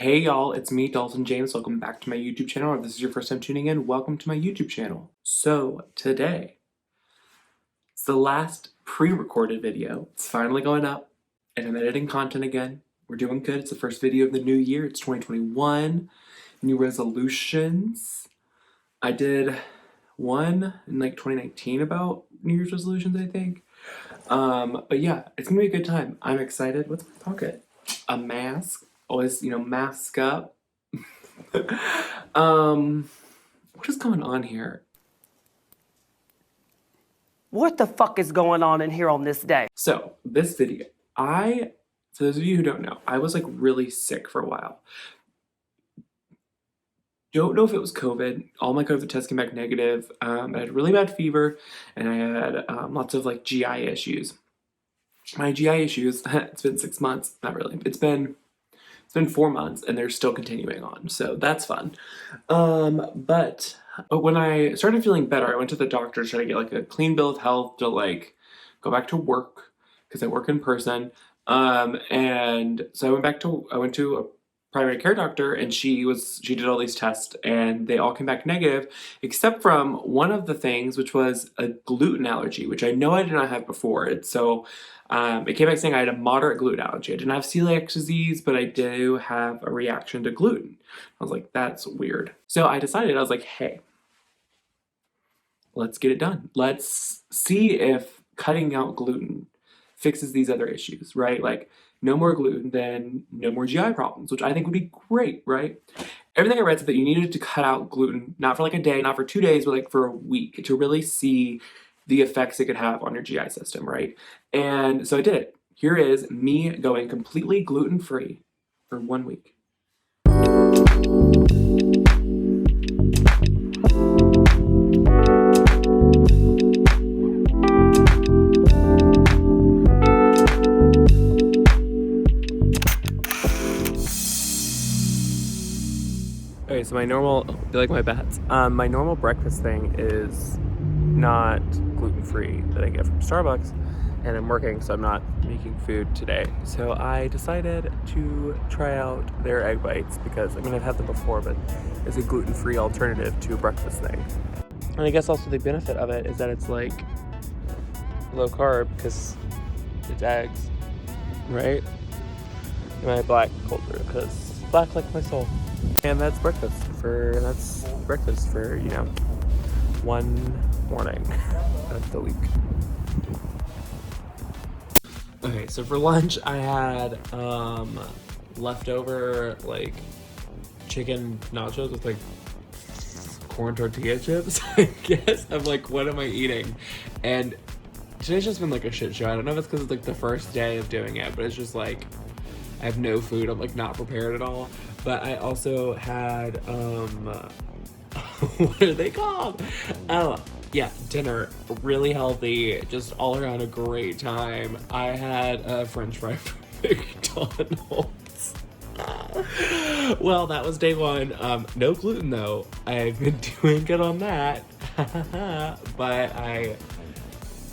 Hey y'all, it's me, Dalton James. Welcome back to my YouTube channel. If this is your first time tuning in, welcome to my YouTube channel. So today, it's the last pre-recorded video. It's finally going up, and I'm editing content again. We're doing good. It's the first video of the new year. It's 2021. New resolutions. I did one in like 2019 about New Year's resolutions, I think. But yeah, it's gonna be a good time. I'm excited. What's in my pocket? A mask. Always, mask up. What is going on here? What the fuck is going on in here on this day? So, this video, for those of you who don't know, I was like really sick for a while. Don't know if it was COVID. All my COVID tests came back negative. I had really bad fever, and I had lots of like GI issues. My GI issues, it's been 6 months, not really. It's been 4 months and they're still continuing on, so that's fun. But when I started feeling better, I went to the doctor to try to get like a clean bill of health to like go back to work because I work in person. And so I went to a primary care doctor, and she did all these tests and they all came back negative, except from one of the things, which was a gluten allergy, which I know I did not have before. It came back saying I had a moderate gluten allergy. I didn't have celiac disease, but I do have a reaction to gluten. I was like, that's weird. So I decided, I was like, hey, let's get it done. Let's see if cutting out gluten fixes these other issues, right? Like, no more gluten, then no more GI problems, which I think would be great, right? Everything I read said that you needed to cut out gluten, not for like a day, not for 2 days, but like for a week, to really see the effects it could have on your GI system, right? And so I did it. Here is me going completely gluten-free for 1 week. Okay, so my normal breakfast thing is not gluten-free that I get from Starbucks, and I'm working, so I'm not making food today. So I decided to try out their egg bites because, I've had them before, but it's a gluten-free alternative to a breakfast thing. And I guess also the benefit of it is that it's like low carb because it's eggs, right? And I black cold brew because black like my soul. And that's breakfast for, one morning of the week. Okay, so for lunch I had leftover like chicken nachos with like corn tortilla chips, I guess. I'm like, what am I eating? And today's just been like a shit show. I don't know if it's because it's like the first day of doing it, but it's just like I have no food. I'm like not prepared at all. But I also had what are they called? Oh, yeah, dinner. Really healthy, just all around a great time. I had a French fry from McDonald's. Well, that was day one. No gluten though. I've been doing good on that. But I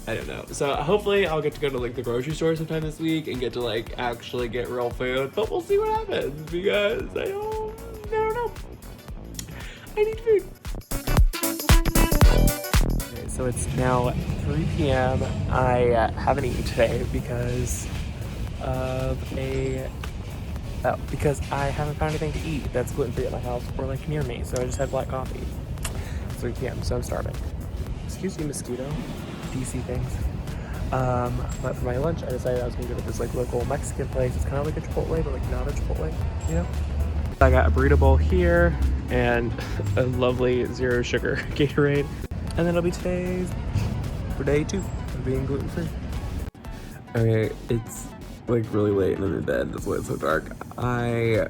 don't know. So hopefully I'll get to go to like the grocery store sometime this week and get to like actually get real food. But we'll see what happens because I don't know. I need food. Okay, so it's now 3 p.m. I haven't eaten today because I haven't found anything to eat that's gluten-free at my house or like near me. So I just had black coffee. It's 3 p.m. so I'm starving. Excuse me, mosquito. DC things. But for my lunch, I decided I was gonna go to this like local Mexican place. It's kind of like a Chipotle, but like not a Chipotle, you know? I got a burrito bowl here and a lovely 0 sugar Gatorade. And then it'll be today's for day 2 of being gluten-free. Okay, it's like really late and I'm in bed. That's why it's so dark. I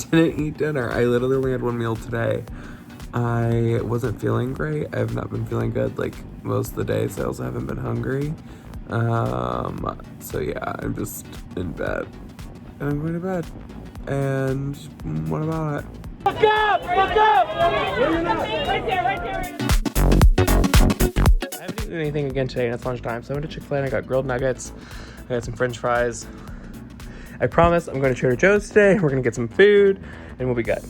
didn't eat dinner. I literally only had 1 meal today. I wasn't feeling great. I've not been feeling good like most of the day, so I also haven't been hungry. So yeah, I'm just in bed. And I'm going to bed. And what about it? Look up! Look up! Right there. I haven't eaten anything again today, and it's lunchtime, so I went to Chick-fil-A and I got grilled nuggets. I got some French fries. I promise I'm going to Trader Joe's today. We're going to get some food and we'll be good.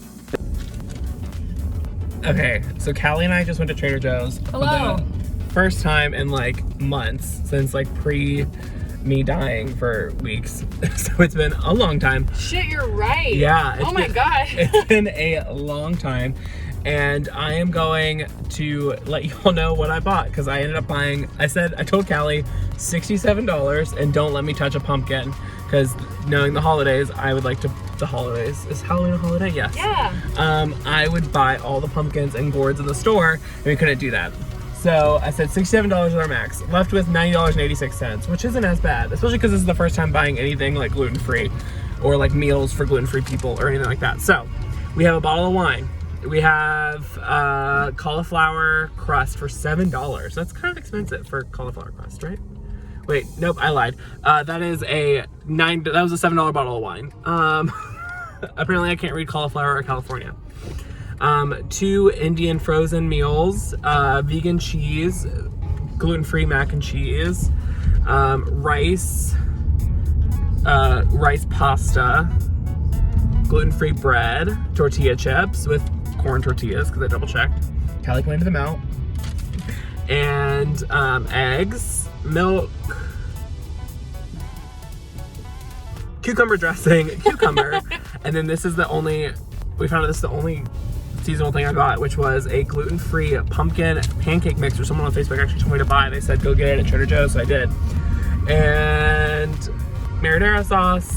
Okay, so Callie and I just went to Trader Joe's. Hello. For the first time in like months, since like me dying for weeks. So it's been a long time. Shit, you're right. Yeah. Oh my God. It's been a long time. And I am going to let you all know what I bought because I ended up buying, I told Callie $67 and don't let me touch a pumpkin because knowing the holidays, I would like to, the holidays, is Halloween a holiday? Yes. Yeah. I would buy all the pumpkins and gourds in the store and we couldn't do that. So I said $67 is our max, left with $90.86, which isn't as bad, especially because this is the first time buying anything like gluten-free or like meals for gluten-free people or anything like that. So we have a bottle of wine. We have cauliflower crust for $7. That's kind of expensive for cauliflower crust, right? Wait, nope, I lied. That was a $7 bottle of wine. Apparently I can't read cauliflower or California. 2 Indian frozen meals, vegan cheese, gluten-free mac and cheese, rice pasta, gluten-free bread, tortilla chips with corn tortillas because I double checked. Callie pointed them out. And eggs, milk, cucumber dressing, cucumber, and then this is the only, we found out this is the only seasonal thing I got, which was a gluten-free pumpkin pancake mix, or someone on Facebook actually told me to buy. They said go get it at Trader Joe's, so I did. And marinara sauce,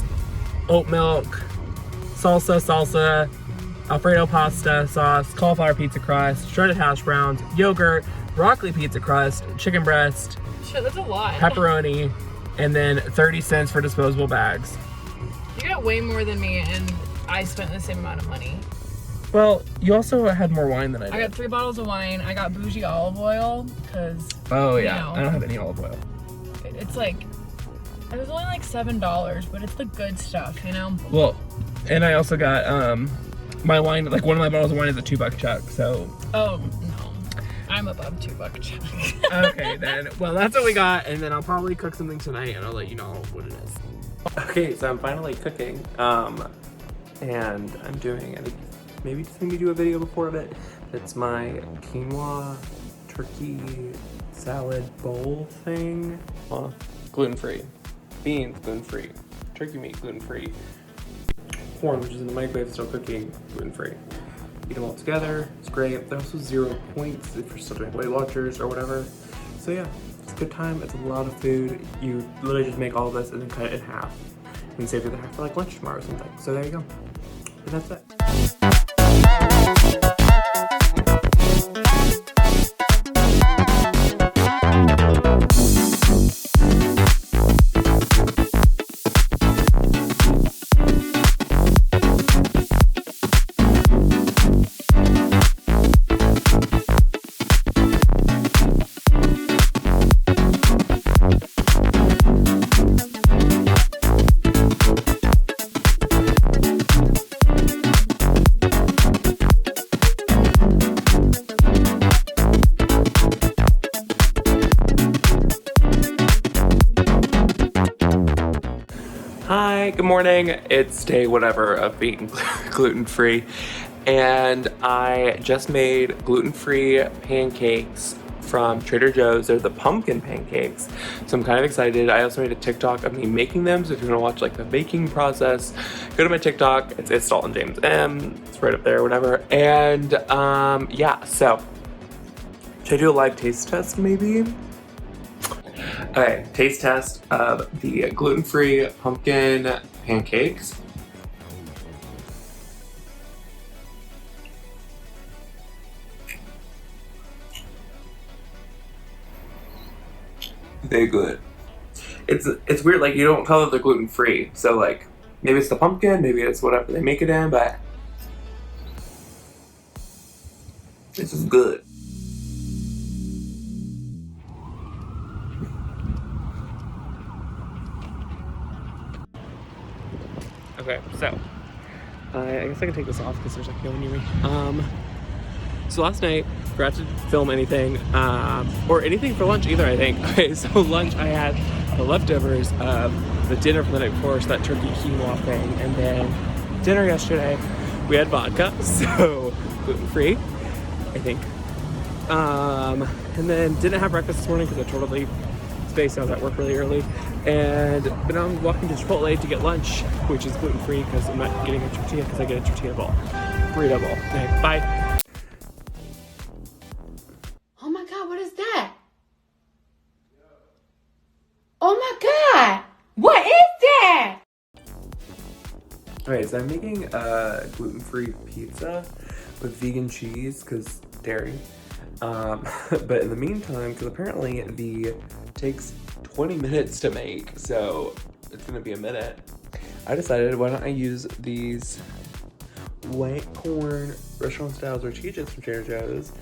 oat milk, salsa, Alfredo pasta sauce, cauliflower pizza crust, shredded hash browns, yogurt, broccoli pizza crust, chicken breast, Shit, that's a lot. pepperoni, and then 30 cents for disposable bags. You got way more than me, and I spent the same amount of money. Well, you also had more wine than I did. I got 3 bottles of wine. I got bougie olive oil because. Oh yeah, you know, I don't have any olive oil. It's like, it was only like $7, but it's the good stuff, you know. Well, and I also got my wine. Like one of my bottles of wine is a $2 chuck. So. Oh no, I'm above $2 chuck. Okay then. Well, that's what we got, and then I'll probably cook something tonight, and I'll let you know what it is. Okay, so I'm finally cooking, and I'm doing, I think maybe just maybe do a video before of it. It's my quinoa turkey salad bowl thing. Gluten-free, beans gluten-free, turkey meat gluten-free, corn which is in the microwave still cooking gluten-free. Eat them all together. It's great. They're also 0 points if you're still doing Weight Watchers or whatever. So yeah, it's a good time. It's a lot of food. You literally just make all of this and then cut it in half. You can save the other half for like lunch tomorrow or something. So there you go. And that's it. Hi, good morning. It's day whatever of being gluten-free, and I just made gluten-free pancakes from Trader Joe's. They're the pumpkin pancakes, so I'm kind of excited. I also made a TikTok of me making them, so if you want to watch like the baking process, go to my TikTok. It's Dalton James M. It's right up there, whatever. And yeah, so should I do a live taste test maybe? Okay, taste test of the gluten-free pumpkin pancakes. They're good. It's weird, like you don't tell that they're gluten-free, so like maybe it's the pumpkin, maybe it's whatever they make it in, but this is good. Okay, so I guess I can take this off because there's like no one near me. So last night, forgot to film anything, or anything for lunch either, I think. Okay, so lunch I had the leftovers of the dinner from the night before, so that turkey quinoa thing. And then dinner yesterday, we had vodka, so gluten-free, I think. And then didn't have breakfast this morning because I totally spaced. I was at work really early. But now I'm walking to Chipotle to get lunch, which is gluten-free because I'm not getting a tortilla because I get a tortilla bowl. Burrito bowl. Okay, bye. Oh my God, what is that? Oh my God, what is that? Okay, so I'm making a gluten-free pizza with vegan cheese because dairy. But in the meantime, because apparently the takes 20 minutes to make, so it's gonna be a minute. I decided, why don't I use these white corn restaurant style tortillas from Trader Joe's,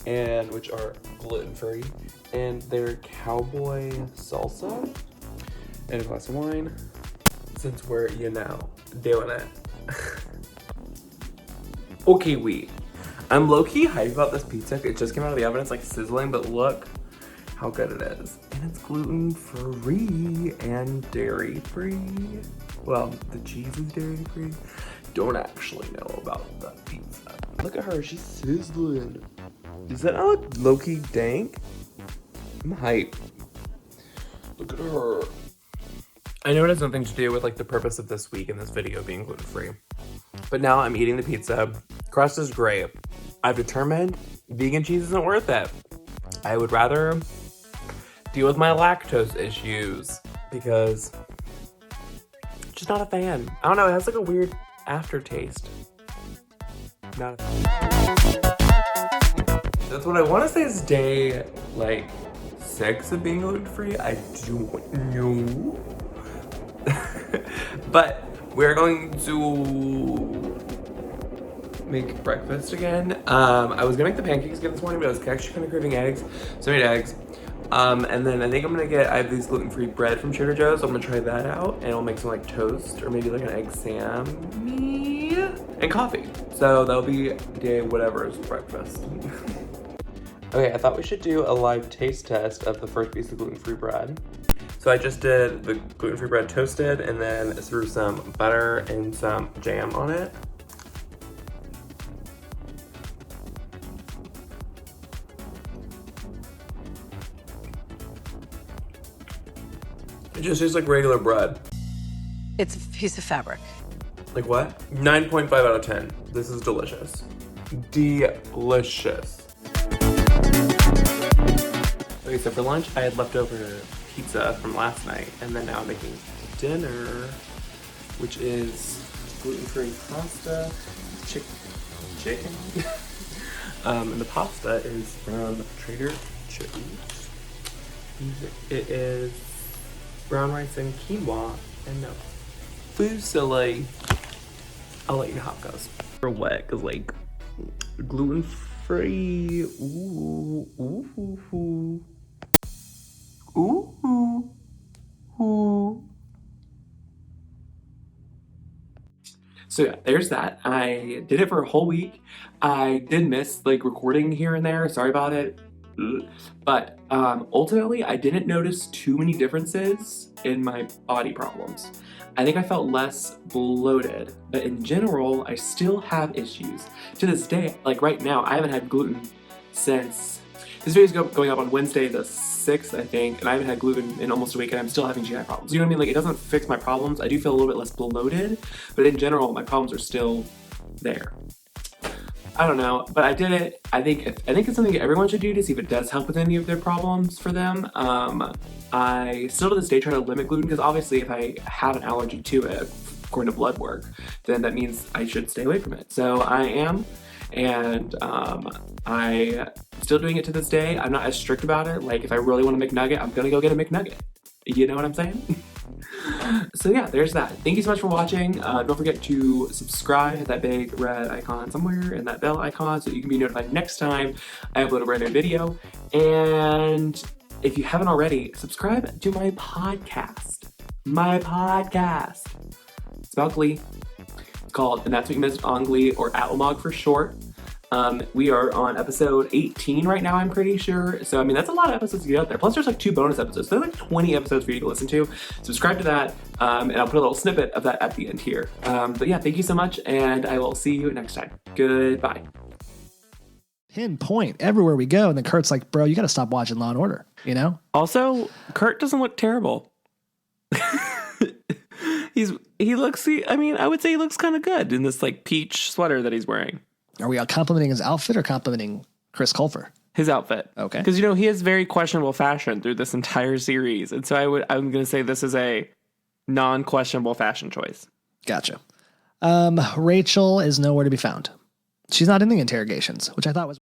and which are gluten-free, and they're cowboy salsa and a glass of wine, since we're, you know, doing it. Okay, I'm low-key hyped about this pizza. It just came out of the oven. It's like sizzling, but look how good it is. And it's gluten-free and dairy-free. Well, the cheese is dairy-free. Don't actually know about the pizza. Look at her, she's sizzling. Does that not look low-key dank? I'm hyped. Look at her. I know it has nothing to do with like the purpose of this week and this video being gluten-free. But now I'm eating the pizza. Crust is great. I've determined vegan cheese isn't worth it. I would rather deal with my lactose issues because I'm just not a fan. I don't know, it has like a weird aftertaste. Not a fan. That's what I want to say is day like 6 of being gluten-free. I don't know. But we're going to make breakfast again. I was gonna make the pancakes again this morning, but I was actually kind of craving eggs, so I made eggs. And then I think I have these gluten-free bread from Trader Joe's, so I'm gonna try that out, and I'll make some like toast, or maybe like an egg sammy, and coffee. So that'll be day whatever's breakfast. Okay, I thought we should do a live taste test of the first piece of gluten-free bread. So I just did the gluten-free bread toasted, and then threw some butter and some jam on it. It just tastes like regular bread. It's a piece of fabric. Like what? 9.5 out of 10. This is delicious. Delicious. Okay, so for lunch, I had leftover pizza from last night, and then now I'm making dinner, which is gluten-free pasta, chicken. And the pasta is from Trader Joe's. It is brown rice and quinoa and no fusilli. I'll let you know how it goes. Or wet, cause like gluten-free. Ooh, ooh, ooh, ooh. Ooh, ooh, ooh. So yeah, there's that. I did it for a whole week. I did miss like recording here and there. Sorry about it. But ultimately, I didn't notice too many differences in my body problems. I think I felt less bloated, but in general, I still have issues. To this day, like right now, I haven't had gluten since, this video is going up on Wednesday the 6th, I think, and I haven't had gluten in almost a week, and I'm still having GI problems. You know what I mean? Like, it doesn't fix my problems. I do feel a little bit less bloated, but in general, my problems are still there. I don't know, but I did it. I think it's something everyone should do to see if it does help with any of their problems for them. I still to this day try to limit gluten because obviously if I have an allergy to it, according to blood work, then that means I should stay away from it. So I am, and I still doing it to this day. I'm not as strict about it. Like if I really want a McNugget, I'm gonna go get a McNugget. You know what I'm saying? So yeah, there's that. Thank you so much for watching. Don't forget to subscribe, hit that big red icon somewhere and that bell icon so that you can be notified next time I upload a brand new video. And if you haven't already, subscribe to my podcast. It's about Glee. It's called And That's What You Missed on Glee, or Atlamog for short. We are on episode 18 right now, I'm pretty sure. So, I mean, that's a lot of episodes to get out there. Plus, there's like 2 bonus episodes. So, there's like 20 episodes for you to listen to. Subscribe to that, and I'll put a little snippet of that at the end here. But yeah, thank you so much, and I will see you next time. Goodbye. Pinpoint everywhere we go. And then Kurt's like, bro, you got to stop watching Law and Order, you know? Also, Kurt doesn't look terrible. I would say he looks kind of good in this like peach sweater that he's wearing. Are we complimenting his outfit or complimenting Chris Colfer? His outfit. Okay. Because, he has very questionable fashion through this entire series. And so I'm going to say this is a non-questionable fashion choice. Gotcha. Rachel is nowhere to be found. She's not in the interrogations, which I thought was